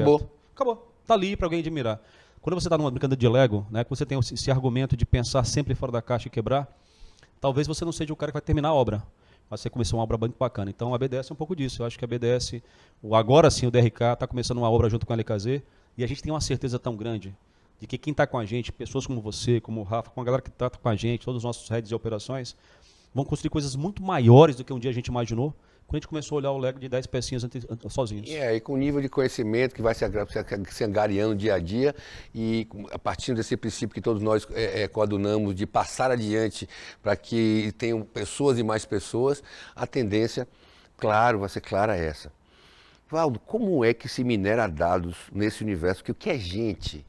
Acabou. Tá ali para alguém admirar. Quando você está numa brincadeira de Lego, né, que você tem esse argumento de pensar sempre fora da caixa e quebrar, talvez você não seja o cara que vai terminar a obra. Mas você começou uma obra muito bacana. Então a BDS é um pouco disso. Eu acho que a BDS, agora sim o DRK, está começando uma obra junto com a LKZ, e a gente tem uma certeza tão grande de que quem está com a gente, pessoas como você, como o Rafa, com a galera que está com a gente, todos os nossos heads de operações, vão construir coisas muito maiores do que um dia a gente imaginou, quando a gente começou a olhar o Lego de 10 pecinhas sozinhos. E com o nível de conhecimento que vai se angariando dia a dia, e a partir desse princípio que todos nós coadunamos de passar adiante para que tenham pessoas e mais pessoas, a tendência, claro, vai ser clara essa. Valdo, como é que se minera dados nesse universo? Porque o que é gente?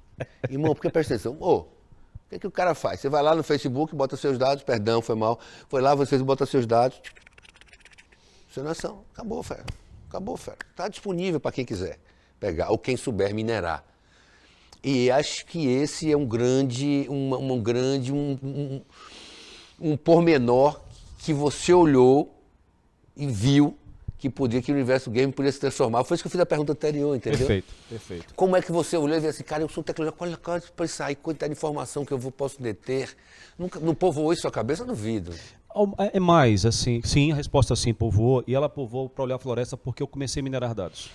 Irmão, porque presta atenção, o que o cara faz? Você vai lá no Facebook, bota seus dados, perdão, foi mal, foi lá, você bota seus dados, nação, acabou, fera. Acabou, fera. Está disponível para quem quiser pegar, ou quem souber minerar. E acho que esse é um pormenor que você olhou e viu que o universo game podia se transformar. Foi isso que eu fiz a pergunta anterior, entendeu? Perfeito. Como é que você olhou e viu assim, cara, eu sou tecnológico, olha para isso aí, quantidade de informação que eu posso deter. Não povoou isso sua cabeça? Eu duvido. É mais, assim, sim, a resposta sim, povoou, e ela povoou para olhar a floresta porque eu comecei a minerar dados.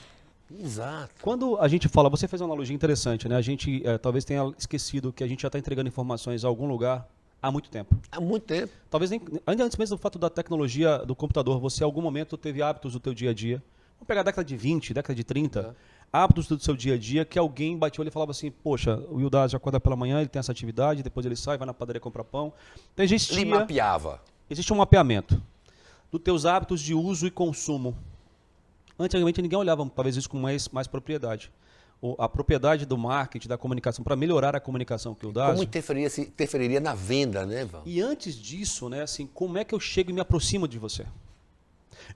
Exato. Quando a gente fala, você fez uma analogia interessante, né? A gente talvez tenha esquecido que a gente já está entregando informações a algum lugar há muito tempo. Há muito tempo. Talvez ainda antes mesmo do fato da tecnologia do computador, você em algum momento teve hábitos do teu dia a dia. Vamos pegar a década de 20, década de 30, hábitos do seu dia a dia que alguém bateu ali e falava assim, poxa, o Eudásio acorda pela manhã, ele tem essa atividade, depois ele sai, vai na padaria comprar pão. Então, Ele mapeava. Existe um mapeamento dos teus hábitos de uso e consumo. Antigamente ninguém olhava talvez isso com mais propriedade. a propriedade do marketing, da comunicação, para melhorar a comunicação que o Dásio... Como interferiria na venda, né, Val? E antes disso, né, assim, como é que eu chego e me aproximo de você?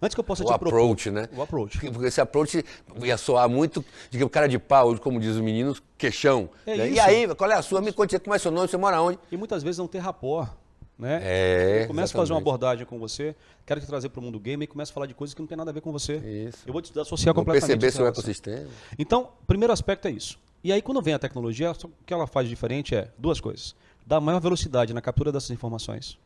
Antes que eu possa te propor... O approach, né? O approach. Porque esse approach ia soar muito, de cara de pau, como diz os meninos, queixão. Né? E aí, qual é a sua? Me conte, como é seu nome, você mora onde? E muitas vezes não ter rapport. Né? Eu começo a fazer uma abordagem com você, quero te trazer para o mundo gamer e começo a falar de coisas que não tem nada a ver com você. Isso. Eu vou te associar completamente. Perceber seu ecossistema. Então, o primeiro aspecto é isso. E aí, quando vem a tecnologia, o que ela faz de diferente é duas coisas. Dá maior velocidade na captura dessas informações.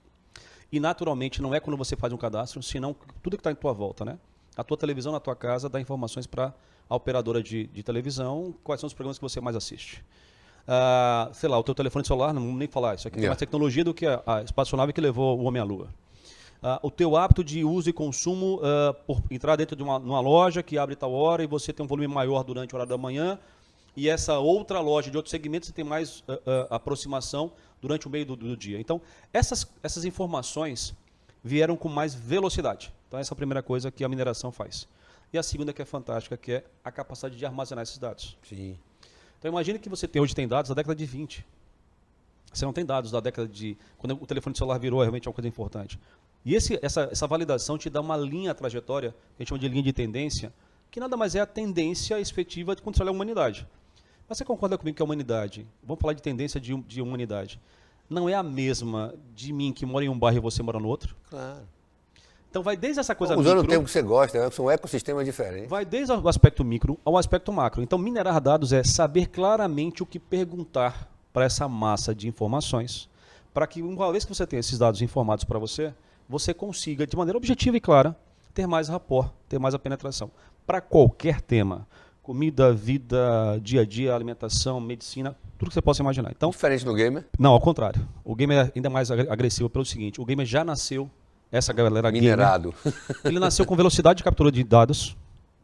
E, naturalmente, não é quando você faz um cadastro, senão tudo que está em tua volta. Né? A tua televisão na tua casa dá informações para a operadora de televisão, quais são os programas que você mais assiste. Sei lá, o teu telefone celular, não vamos nem falar, isso aqui tem mais tecnologia do que a espaçonave que levou o homem à Lua. O teu hábito de uso e consumo por entrar dentro de uma loja que abre tal hora e você tem um volume maior durante o horário da manhã e essa outra loja de outro segmento você tem mais aproximação durante o meio do dia. Então, essas informações vieram com mais velocidade. Então, essa é a primeira coisa que a mineração faz. E a segunda que é fantástica, que é a capacidade de armazenar esses dados. Sim. Então imagine que você hoje tem dados da década de 20. Você não tem dados da década de... Quando o telefone celular virou, realmente é uma coisa importante. E essa validação te dá uma linha trajetória, que a gente chama de linha de tendência, que nada mais é a tendência efetiva de quando você olha a humanidade. Mas você concorda comigo que a humanidade, vamos falar de tendência de humanidade, não é a mesma de mim que mora em um bairro e você mora no outro? Claro. Então vai desde essa coisa usando o tempo que você gosta, né? São ecossistemas diferentes. Vai desde o aspecto micro ao aspecto macro. Então minerar dados é saber claramente o que perguntar para essa massa de informações, para que uma vez que você tenha esses dados informados para você, você consiga, de maneira objetiva e clara, ter mais rapport, ter mais a penetração. Para qualquer tema. Comida, vida, dia a dia, alimentação, medicina, tudo que você possa imaginar. Então, diferente do gamer? Não, ao contrário. O gamer é ainda mais agressivo pelo seguinte, o gamer já nasceu essa galera minerado. Gamer, ele nasceu com velocidade de captura de dados,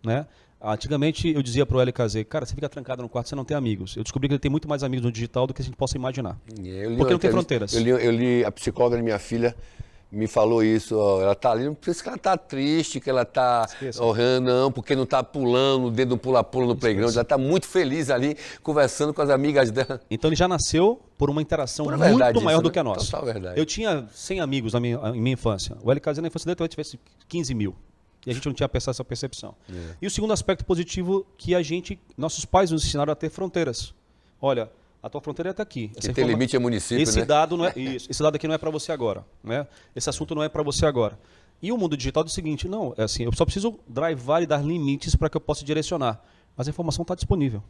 né? Antigamente eu dizia pro LKZ, cara, você fica trancado no quarto, você não tem amigos. Eu descobri que ele tem muito mais amigos no digital do que a gente possa imaginar. Porque não tem fronteiras. Eu li a psicóloga da minha filha me falou isso, ó, ela tá ali, não precisa que ela tá triste, que ela tá não, porque não tá pulando, dentro do pula-pula no playground, ela tá muito feliz ali, conversando com as amigas dela. Então ele já nasceu por uma interação muito maior do que a nossa. Total verdade. Eu tinha 100 amigos em minha infância, o LKZ na infância dele talvez tivesse 15 mil. E a gente não tinha essa percepção. E o segundo aspecto positivo que nossos pais nos ensinaram a ter fronteiras. Olha, a tua fronteira está aqui. Que tem limite é município, esse né? Dado não é isso. Esse dado aqui não é para você agora, né? Esse assunto não é para você agora. E o mundo digital é o seguinte, não, é assim, eu só preciso drivar e dar limites para que eu possa direcionar. Mas a informação está disponível.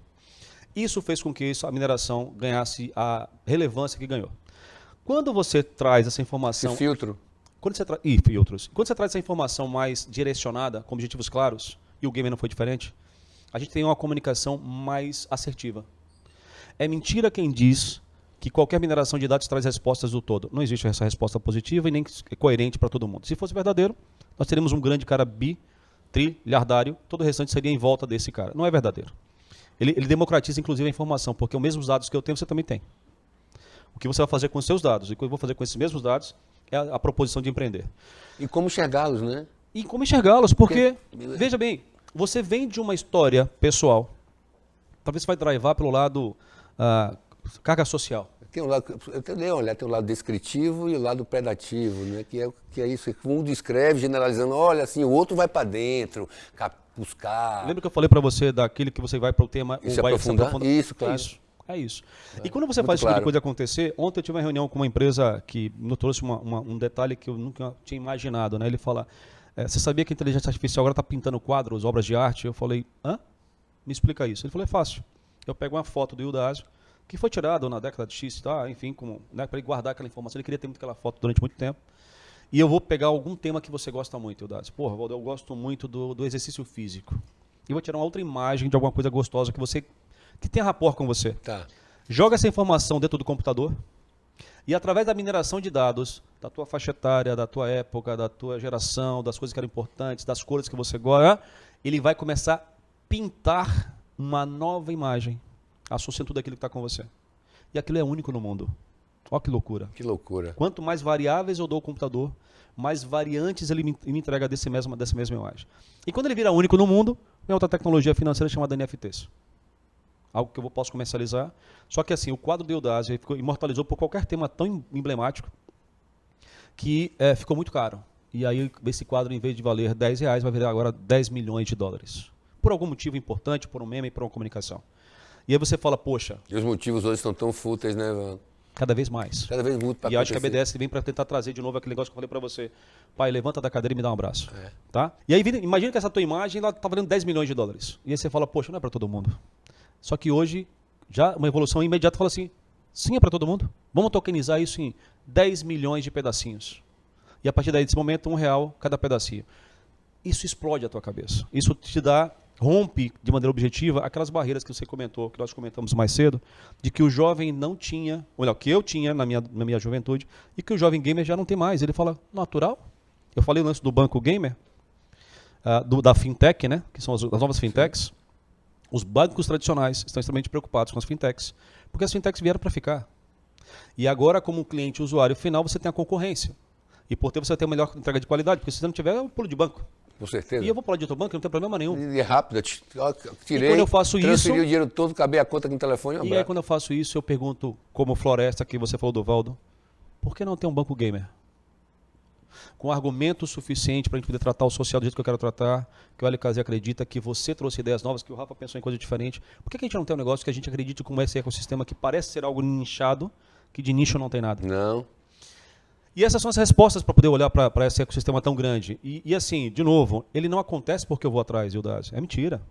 Isso fez com que a mineração ganhasse a relevância que ganhou. Quando você traz essa informação... E filtro. Filtros. Quando você traz essa informação mais direcionada, com objetivos claros, e o gamer não foi diferente, a gente tem uma comunicação mais assertiva. É mentira quem diz que qualquer mineração de dados traz respostas do todo. Não existe essa resposta positiva e nem coerente para todo mundo. Se fosse verdadeiro, nós teríamos um grande cara trilhardário, todo o restante seria em volta desse cara. Não é verdadeiro. Ele democratiza, inclusive, a informação, porque os mesmos dados que eu tenho, você também tem. O que você vai fazer com os seus dados e o que eu vou fazer com esses mesmos dados é a proposição de empreender. E como enxergá-los, né? E como enxergá-los, porque, veja bem, você vem de uma história pessoal, talvez você vai drivar pelo lado carga social. Tem um lado descritivo e o lado predativo, né? Que é isso, que um descreve generalizando, olha assim, o outro vai para dentro, buscar... Lembra que eu falei para você daquele que você vai para o tema... E se aprofundar? Isso, claro. É isso. E quando você faz esse tipo de coisa acontecer, ontem eu tive uma reunião com uma empresa que me trouxe um detalhe que eu nunca tinha imaginado, né? Ele fala, você sabia que a inteligência artificial agora está pintando quadros, obras de arte? Eu falei, hã? Me explica isso. Ele falou, é fácil. Eu pego uma foto do Eudásio, que foi tirado na década de X, tá? Enfim, né, para ele guardar aquela informação. Ele queria ter muito aquela foto durante muito tempo. E eu vou pegar algum tema que você gosta muito, Eudásio. Porra, Valdo, eu gosto muito do exercício físico. E vou tirar uma outra imagem de alguma coisa gostosa que tem rapport com você. Tá. Joga essa informação dentro do computador e através da mineração de dados, da tua faixa etária, da tua época, da tua geração, das coisas que eram importantes, das cores que você gosta, ele vai começar a pintar uma nova imagem, associando tudo aquilo que está com você. E aquilo é único no mundo. Olha que loucura. Que loucura. Quanto mais variáveis eu dou ao computador, mais variantes ele me entrega dessa mesma imagem. E quando ele vira único no mundo, vem outra tecnologia financeira chamada NFTs. algo que eu posso comercializar. Só que assim, o quadro do Eudásio ficou imortalizou por qualquer tema tão emblemático que ficou muito caro. E aí esse quadro, em vez de valer R$10, vai valer agora 10 milhões de dólares. Por algum motivo importante, por um meme, por uma comunicação. E aí você fala, poxa... E os motivos hoje estão tão fúteis, né, Evandro? Cada vez mais. Cada vez muito para E acho que a BDS vem para tentar trazer de novo aquele negócio que eu falei para você. Pai, levanta da cadeira e me dá um abraço. Tá? E aí, imagina que essa tua imagem está valendo 10 milhões de dólares. E aí você fala, poxa, não é para todo mundo. Só que hoje, já uma evolução imediata fala assim, sim, é para todo mundo. Vamos tokenizar isso em 10 milhões de pedacinhos. E a partir daí, desse momento, R$1 cada pedacinho. Isso explode a tua cabeça. Isso te dá... rompe de maneira objetiva aquelas barreiras que você comentou, que nós comentamos mais cedo, de que o jovem não tinha, ou melhor, que eu tinha na minha juventude, e que o jovem gamer já não tem mais. Ele fala, natural? Eu falei o lance do banco gamer, da fintech, né, que são as novas fintechs. Os bancos tradicionais estão extremamente preocupados com as fintechs, porque as fintechs vieram para ficar. E agora, como cliente usuário final, você tem a concorrência. E por ter você vai ter uma melhor entrega de qualidade, porque se você não tiver, é um pulo de banco. Com certeza. E eu vou pular de outro banco, não tem problema nenhum. E é rápido, tirei, e quando eu faço transferi isso, o dinheiro todo, acabei a conta aqui no telefone. E aí quando eu faço isso, eu pergunto, como Floresta, que você falou do Valdo, por que não ter um banco gamer? Com argumento suficiente para a gente poder tratar o social do jeito que eu quero tratar, que o LKZ acredita, que você trouxe ideias novas, que o Rafa pensou em coisa diferente. Por que a gente não tem um negócio que a gente acredite como esse ecossistema que parece ser algo nichado, que de nicho não tem nada? Não. E essas são as respostas para poder olhar para esse ecossistema tão grande. E assim, de novo, ele não acontece porque eu vou atrás, Eudásio. É mentira.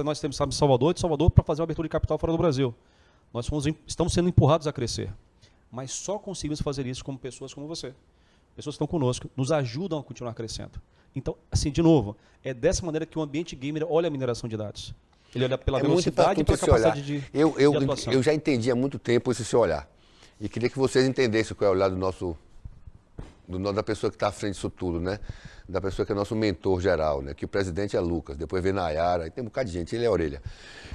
Nós temos de Salvador para fazer uma abertura de capital fora do Brasil. Estamos sendo empurrados a crescer. Mas só conseguimos fazer isso com pessoas como você. Pessoas que estão conosco, nos ajudam a continuar crescendo. Então, assim, de novo, é dessa maneira que o ambiente gamer olha a mineração de dados. Ele olha pela velocidade e pela capacidade de atuação. Eu já entendi há muito tempo esse seu olhar. E queria que vocês entendessem qual é o olhar da pessoa que está à frente disso tudo, né? Da pessoa que é nosso mentor geral, né? Que o presidente é Lucas, depois vem Nayara, e tem um bocado de gente, ele é a orelha.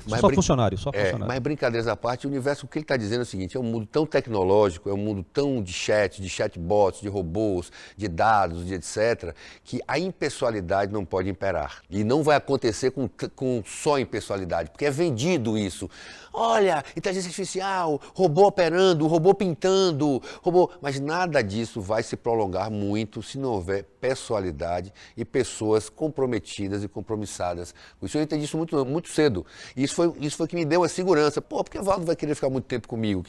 Mas só funcionário. Mas brincadeiras à parte, o universo, o que ele está dizendo é o seguinte, é um mundo tão tecnológico, é um mundo tão de chatbots, de robôs, de dados, de etc., que a impessoalidade não pode imperar. E não vai acontecer com só impessoalidade, porque é vendido isso. Olha, inteligência artificial, robô operando, robô pintando, mas nada disso vai se prolongar muito se não houver pessoalidade e pessoas comprometidas e compromissadas. Isso eu entendi isso muito, muito cedo. E isso foi que me deu a segurança. Porque o Valdo vai querer ficar muito tempo comigo,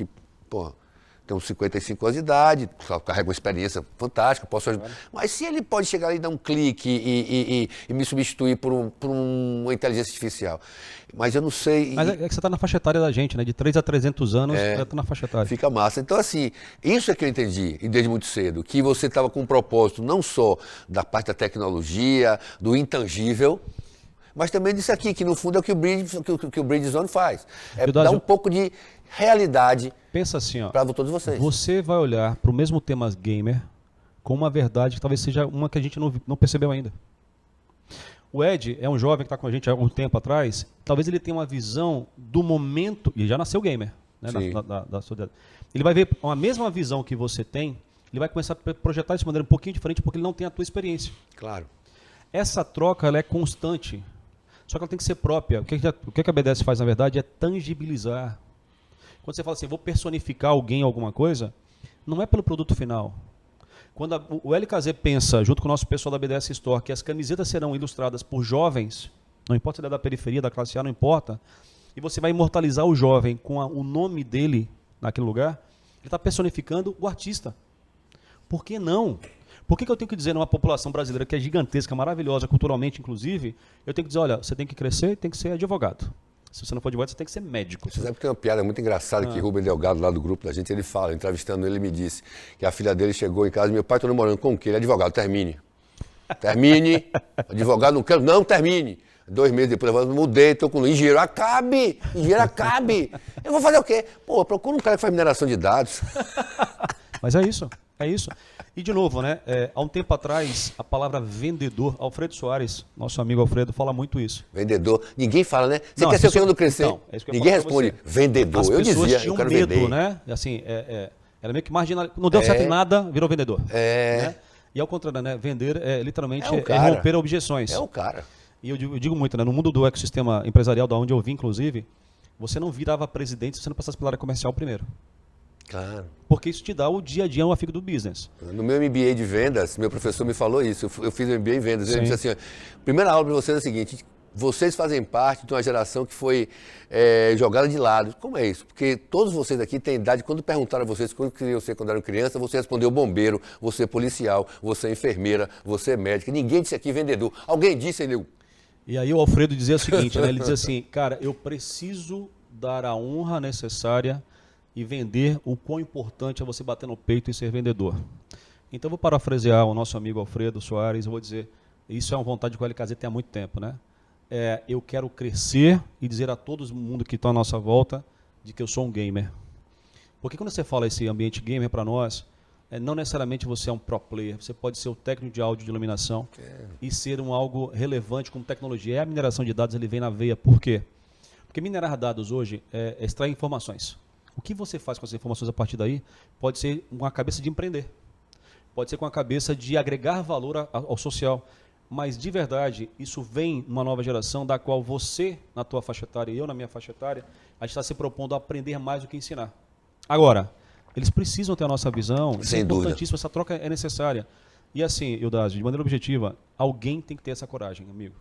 tem uns 55 anos de idade, carrega uma experiência fantástica, posso ajudar. Mas se ele pode chegar ali e dar um clique e me substituir por uma inteligência artificial. Mas eu não sei... Mas é que você está na faixa etária da gente, né? De 3 a 300 anos, você está na faixa etária. Fica massa. Então, assim, isso é que eu entendi, e desde muito cedo, que você estava com um propósito não só da parte da tecnologia, do intangível, mas também disso aqui, que no fundo é o que o Bridgezone faz. Dar um pouco de realidade. Pensa assim, ó, para todos vocês. Você vai olhar para o mesmo tema gamer com uma verdade que talvez seja uma que a gente não percebeu ainda. O Ed é um jovem que está com a gente há algum tempo atrás, talvez ele tenha uma visão do momento, e já nasceu gamer, né, ele vai ver a mesma visão que você tem, ele vai começar a projetar isso de maneira um pouquinho diferente porque ele não tem a tua experiência. Claro. Essa troca ela é constante, só que ela tem que ser própria. O que a BDS faz, na verdade, é tangibilizar. Quando você fala assim, vou personificar alguém, alguma coisa, não é pelo produto final. Quando o LKZ pensa, junto com o nosso pessoal da BDS Store, que as camisetas serão ilustradas por jovens, não importa se ele é da periferia, da classe A, não importa, e você vai imortalizar o jovem com o nome dele naquele lugar, ele está personificando o artista. Por que não? Por que eu tenho que dizer numa população brasileira que é gigantesca, maravilhosa, culturalmente inclusive, eu tenho que dizer, olha, você tem que crescer e tem que ser advogado. Se você não for advogado, você tem que ser médico. Você sabe que tem uma piada muito engraçada que Rubem Delgado, lá do grupo da gente, ele fala, entrevistando ele, me disse que a filha dele chegou em casa, meu pai está namorando com o quê? Ele é advogado, termine. Termine, advogado não quero, não, termine. 2 meses depois, eu mudei, estou com engenheiro, acabe. Eu vou fazer o quê? Procura um cara que faz mineração de dados. Mas é isso. E de novo, né? Há um tempo atrás, a palavra vendedor, Alfredo Soares, nosso amigo Alfredo, fala muito isso. Vendedor, ninguém fala, né? Você quer ser o que quando crescer? Então, ninguém responde, vendedor. As pessoas tinham quero medo, vender. Né? Assim, era meio que marginal. Não deu certo em nada, virou vendedor. Né? E ao contrário, né? Vender literalmente romper objeções. É o cara. E eu digo muito, né? No mundo do ecossistema empresarial, da onde eu vim, inclusive, você não virava presidente se você não passasse pela área comercial primeiro. Claro. Porque isso te dá o dia a dia, uma figa do business. No meu MBA de vendas, meu professor me falou isso. Eu fiz MBA em vendas. Ele disse assim, primeira aula para vocês é a seguinte: vocês fazem parte de uma geração que foi jogada de lado. Como é isso? Porque todos vocês aqui têm idade. Quando perguntaram a vocês quando queriam ser quando eram criança, você respondeu bombeiro, você é policial, você é enfermeira, você é médica. Ninguém disse aqui vendedor. Alguém disse, ele... E aí o Alfredo dizia o seguinte, né? Ele dizia assim, cara, eu preciso dar a honra necessária e vender o quão importante é você bater no peito e ser vendedor. Então eu vou parafrasear o nosso amigo Alfredo Soares, eu vou dizer, isso é uma vontade que o LKZ tem há muito tempo, né? Eu quero crescer e dizer a todo mundo que está à nossa volta de que eu sou um gamer. Porque quando você fala esse ambiente gamer para nós, não necessariamente você é um pro player, você pode ser o técnico de áudio de iluminação e ser algo relevante como tecnologia. A mineração de dados ele vem na veia. Por quê? Porque minerar dados hoje é extrair informações. O que você faz com essas informações a partir daí pode ser com a cabeça de empreender, pode ser com a cabeça de agregar valor ao social. Mas, de verdade, isso vem numa nova geração da qual você, na tua faixa etária e eu na minha faixa etária, a gente está se propondo a aprender mais do que ensinar. Agora, eles precisam ter a nossa visão, isso é importantíssimo, essa troca é necessária. E assim, Eudásio, de maneira objetiva, alguém tem que ter essa coragem, amigo.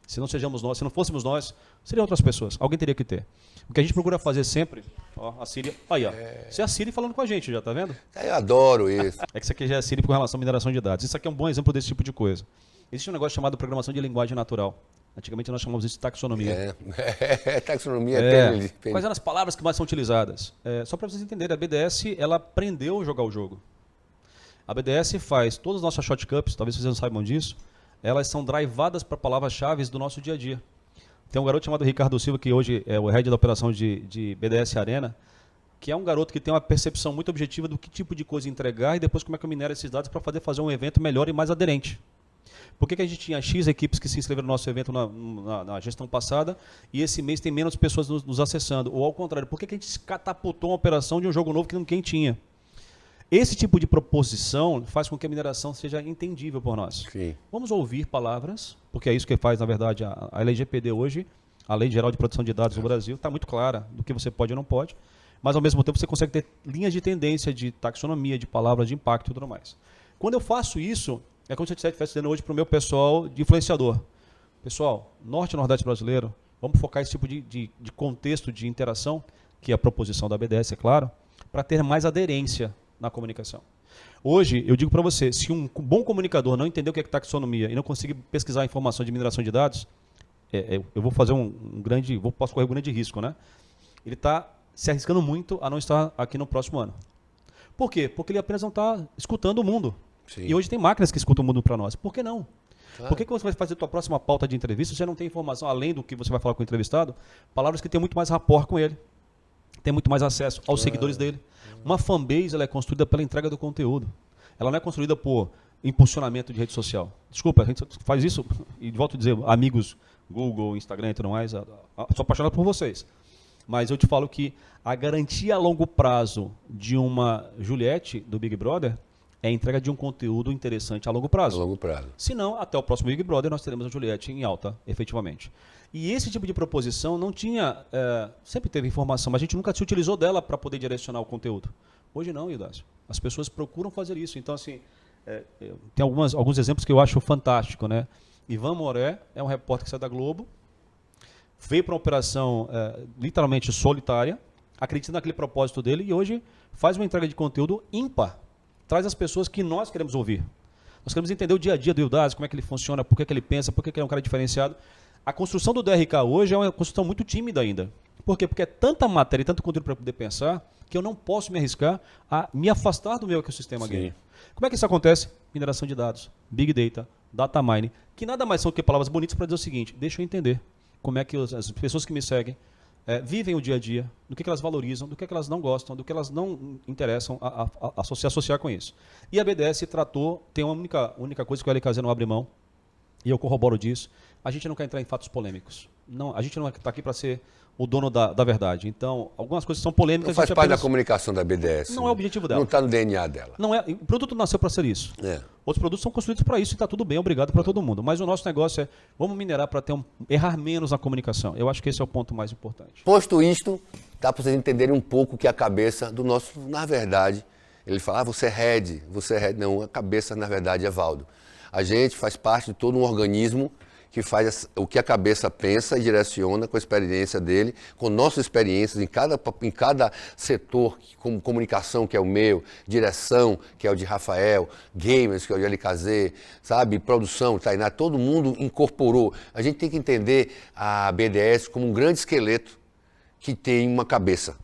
Se não sejamos nós, se não fôssemos nós, seriam outras pessoas. Alguém teria que ter. O que a gente procura fazer sempre, ó, a Siri, aí, ó. Isso é a Siri falando com a gente, já tá vendo? Eu adoro isso. É que isso aqui já é Siri com relação à mineração de dados. Isso aqui é um bom exemplo desse tipo de coisa. Existe um negócio chamado programação de linguagem natural. Antigamente nós chamávamos isso de taxonomia. Taxonomia Quais eram as palavras que mais são utilizadas? Só para vocês entenderem, a BDS ela aprendeu a jogar o jogo. A BDS faz todas as nossas shortcuts, talvez vocês não saibam disso, elas são drivadas para palavras-chave do nosso dia a dia. Tem um garoto chamado Ricardo Silva, que hoje é o head da operação de BDS Arena, que é um garoto que tem uma percepção muito objetiva do que tipo de coisa entregar e depois como é que eu minero esses dados para fazer um evento melhor e mais aderente. Por que a gente tinha X equipes que se inscreveram no nosso evento na gestão passada e esse mês tem menos pessoas nos acessando? Ou ao contrário, por que a gente catapultou uma operação de um jogo novo que ninguém tinha? Esse tipo de proposição faz com que a mineração seja entendível por nós. Sim. Vamos ouvir palavras, porque é isso que faz, na verdade, a LGPD hoje, a Lei Geral de Proteção de Dados no Brasil, está muito clara do que você pode e não pode, mas ao mesmo tempo você consegue ter linhas de tendência, de taxonomia, de palavras de impacto e tudo mais. Quando eu faço isso, é como se eu estivesse dizendo hoje para o meu pessoal de influenciador. Pessoal, Norte e Nordeste brasileiro, vamos focar esse tipo de contexto de interação, que é a proposição da BDS, é claro, para ter mais aderência na comunicação. Hoje, eu digo para você, se um bom comunicador não entender o que é taxonomia e não conseguir pesquisar informação de mineração de dados, eu vou fazer posso correr um grande risco, né? Ele está se arriscando muito a não estar aqui no próximo ano. Por quê? Porque ele apenas não está escutando o mundo. Sim. E hoje tem máquinas que escutam o mundo para nós. Por que não? Claro. Por que você vai fazer a tua próxima pauta de entrevista se você não tem informação, além do que você vai falar com o entrevistado, palavras que têm muito mais rapport com ele, tem muito mais acesso aos seguidores dele. Uma fanbase ela é construída pela entrega do conteúdo. Ela não é construída por impulsionamento de rede social. Desculpa, a gente faz isso, e volto a dizer, amigos Google, Instagram e tudo mais, sou apaixonado por vocês. Mas eu te falo que a garantia a longo prazo de uma Juliette do Big Brother é a entrega de um conteúdo interessante a longo prazo. A longo prazo. Se não, até o próximo Big Brother nós teremos a Juliette em alta, efetivamente. E esse tipo de proposição não tinha, sempre teve informação, mas a gente nunca se utilizou dela para poder direcionar o conteúdo. Hoje não, Eudásio. As pessoas procuram fazer isso. Então, assim, tem alguns exemplos que eu acho fantástico, né? Ivan Moré é um repórter que sai da Globo, veio para uma operação literalmente solitária, acreditando naquele propósito dele e hoje faz uma entrega de conteúdo ímpar. Traz as pessoas que nós queremos ouvir. Nós queremos entender o dia a dia do Eudásio, como é que ele funciona, por que ele pensa, por que ele é um cara diferenciado. A construção do DRK hoje é uma construção muito tímida ainda. Por quê? Porque é tanta matéria e tanto conteúdo para poder pensar que eu não posso me arriscar a me afastar do meu ecossistema game. Como é que isso acontece? Mineração de dados, Big Data, Data Mining, que nada mais são do que palavras bonitas para dizer o seguinte, deixa eu entender como é que as pessoas que me seguem vivem o dia a dia, do que elas valorizam, do que elas não gostam, do que elas não interessam a se associar com isso. E a BDS tem uma única coisa que o LKZ não abre mão, e eu corroboro disso, a gente não quer entrar em fatos polêmicos. Não, a gente não está aqui para ser o dono da verdade. Então, algumas coisas são polêmicas. Não faz parte da comunicação da BDS. Não é o objetivo dela. Não está no DNA dela. Não é, o produto nasceu para ser isso. Outros produtos são construídos para isso e está tudo bem, obrigado para todo mundo. Mas o nosso negócio é, vamos minerar para errar menos na comunicação. Eu acho que esse é o ponto mais importante. Posto isto, dá para vocês entenderem um pouco que a cabeça do nosso, na verdade, ele fala, você é head. Não, a cabeça, na verdade, é Valdo. A gente faz parte de todo um organismo que faz o que a cabeça pensa e direciona com a experiência dele, com nossas experiências em cada setor, como comunicação, que é o meu, direção, que é o de Rafael, gamers, que é o de LKZ, sabe, produção, Tainá, todo mundo incorporou. A gente tem que entender a BDS como um grande esqueleto que tem uma cabeça.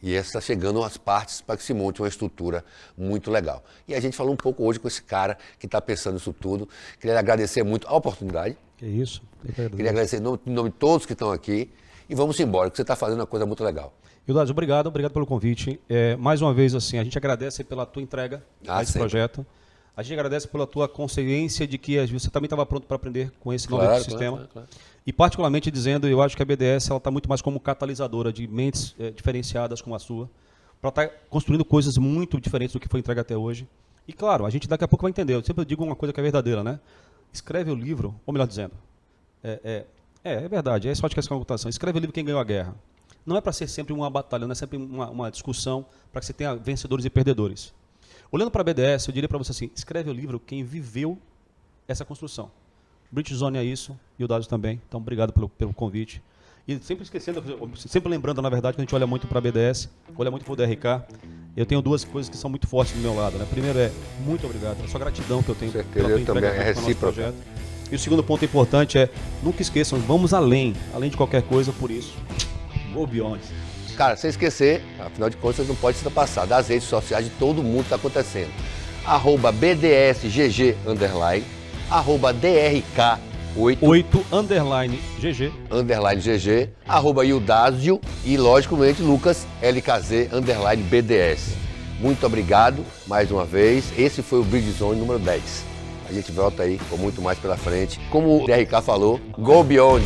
E essa está chegando às partes para que se monte uma estrutura muito legal. E a gente falou um pouco hoje com esse cara que está pensando nisso tudo. Queria agradecer muito a oportunidade. Que isso. Queria agradecer em nome de todos que estão aqui. E vamos embora, que você está fazendo uma coisa muito legal. Ildades, obrigado pelo convite. Mais uma vez, assim, a gente agradece pela tua entrega a esse projeto. A gente agradece pela tua consciência de que você também estava pronto para aprender com esse novo sistema. Claro. E particularmente dizendo, eu acho que a BDS está muito mais como catalisadora de mentes diferenciadas como a sua, para estar construindo coisas muito diferentes do que foi entregue até hoje. E claro, a gente daqui a pouco vai entender. Eu sempre digo uma coisa que é verdadeira, né? Escreve o livro, ou melhor dizendo, é verdade, é só de questão de computação. Escreve o livro Quem Ganhou a Guerra. Não é para ser sempre uma batalha, não é sempre uma discussão para que você tenha vencedores e perdedores. Olhando para a BDS, eu diria para você assim, escreve o livro quem viveu essa construção. Bridgezone é isso, e o Dados também. Então, obrigado pelo convite. E sempre lembrando, na verdade, que a gente olha muito para a BDS, olha muito para o DRK. Eu tenho duas coisas que são muito fortes do meu lado. Né? Primeiro é, muito obrigado, é só gratidão que eu tenho pela tua entrega no nosso projeto. E o segundo ponto importante é, nunca esqueçam, vamos além de qualquer coisa, por isso, go beyond. Cara, sem esquecer, afinal de contas, não pode se passar das redes sociais de todo mundo que está acontecendo. @BDSGG_, @DRK8_GG, @Ildásio e, logicamente, Lucas LKZ_BDS. Muito obrigado mais uma vez. Esse foi o Bridgezone número 10. A gente volta aí com muito mais pela frente. Como o DRK falou, go beyond.